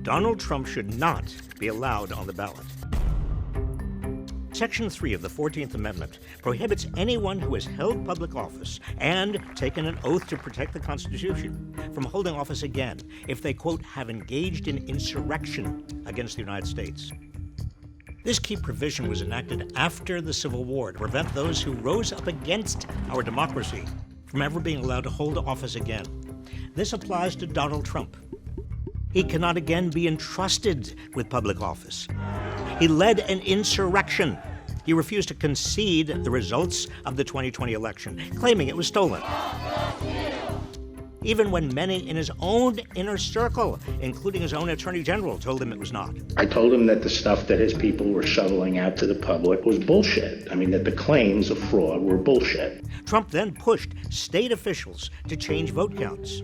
Donald Trump should not be allowed on the ballot. Section 3 of the 14th Amendment prohibits anyone who has held public office and taken an oath to protect the Constitution from holding office again if they, quote, have engaged in insurrection against the United States. This key provision was enacted after the Civil War to prevent those who rose up against our democracy from ever being allowed to hold office again. This applies to Donald Trump. He cannot again be entrusted with public office. He led an insurrection. He refused to concede the results of the 2020 election, claiming it was stolen. Even when many in his own inner circle, including his own attorney general, told him it was not. I told him that the stuff that his people were shoveling out to the public was bullshit. I mean, that the claims of fraud were bullshit. Trump then pushed state officials to change vote counts,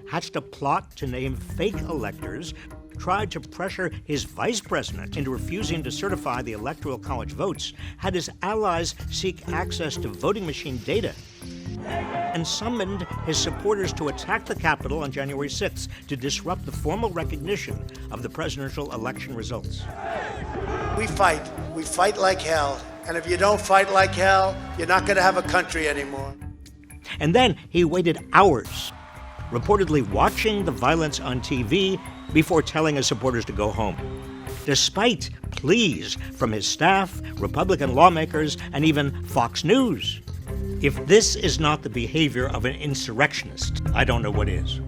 hatched a plot to name fake electors, tried to pressure his vice president into refusing to certify the Electoral College votes, had his allies seek access to voting machine data, and summoned his supporters to attack the Capitol on January 6th to disrupt the formal recognition of the presidential election results. We fight like hell. And if you don't fight like hell, you're not going to have a country anymore. And then he waited hours, reportedly watching the violence on TV before telling his supporters to go home, despite pleas from his staff, Republican lawmakers, and even Fox News. If this is not the behavior of an insurrectionist, I don't know what is.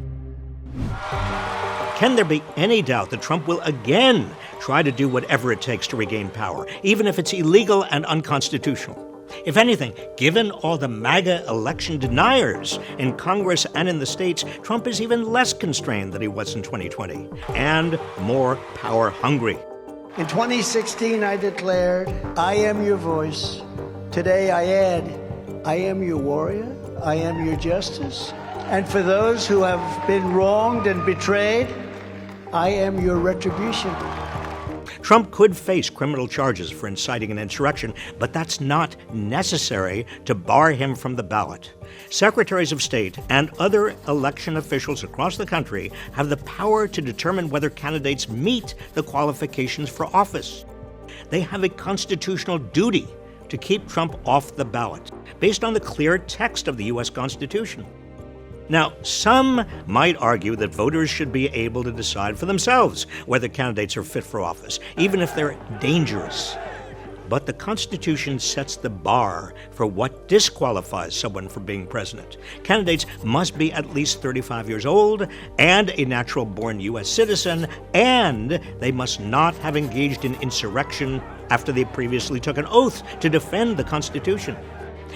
Can there be any doubt that Trump will again try to do whatever it takes to regain power, even if it's illegal and unconstitutional? If anything, given all the MAGA election deniers in Congress and in the states, Trump is even less constrained than he was in 2020, and more power hungry. In 2016, I declared, I am your voice. Today I add, I am your warrior. I am your justice. And for those who have been wronged and betrayed, I am your retribution. Trump could face criminal charges for inciting an insurrection, but that's not necessary to bar him from the ballot. Secretaries of State and other election officials across the country have the power to determine whether candidates meet the qualifications for office. They have a constitutional duty to keep Trump off the ballot, based on the clear text of the U.S. Constitution. Now, some might argue that voters should be able to decide for themselves whether candidates are fit for office, even if they're dangerous. But the Constitution sets the bar for what disqualifies someone from being president. Candidates must be at least 35 years old and a natural-born U.S. citizen, and they must not have engaged in insurrection after they previously took an oath to defend the Constitution.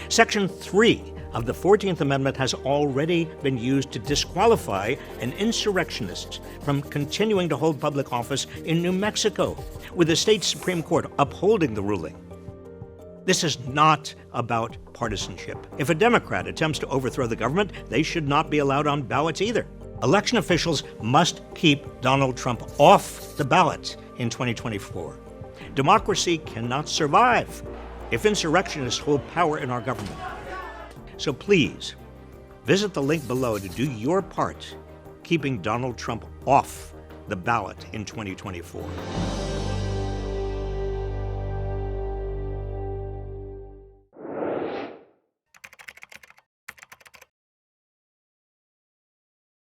Section 3 of the 14th Amendment has already been used to disqualify an insurrectionist from continuing to hold public office in New Mexico, with the state Supreme Court upholding the ruling. This is not about partisanship. If a Democrat attempts to overthrow the government, they should not be allowed on ballots either. Election officials must keep Donald Trump off the ballot in 2024. Democracy cannot survive if insurrectionists hold power in our government. So please, visit the link below to do your part keeping Donald Trump off the ballot in 2024.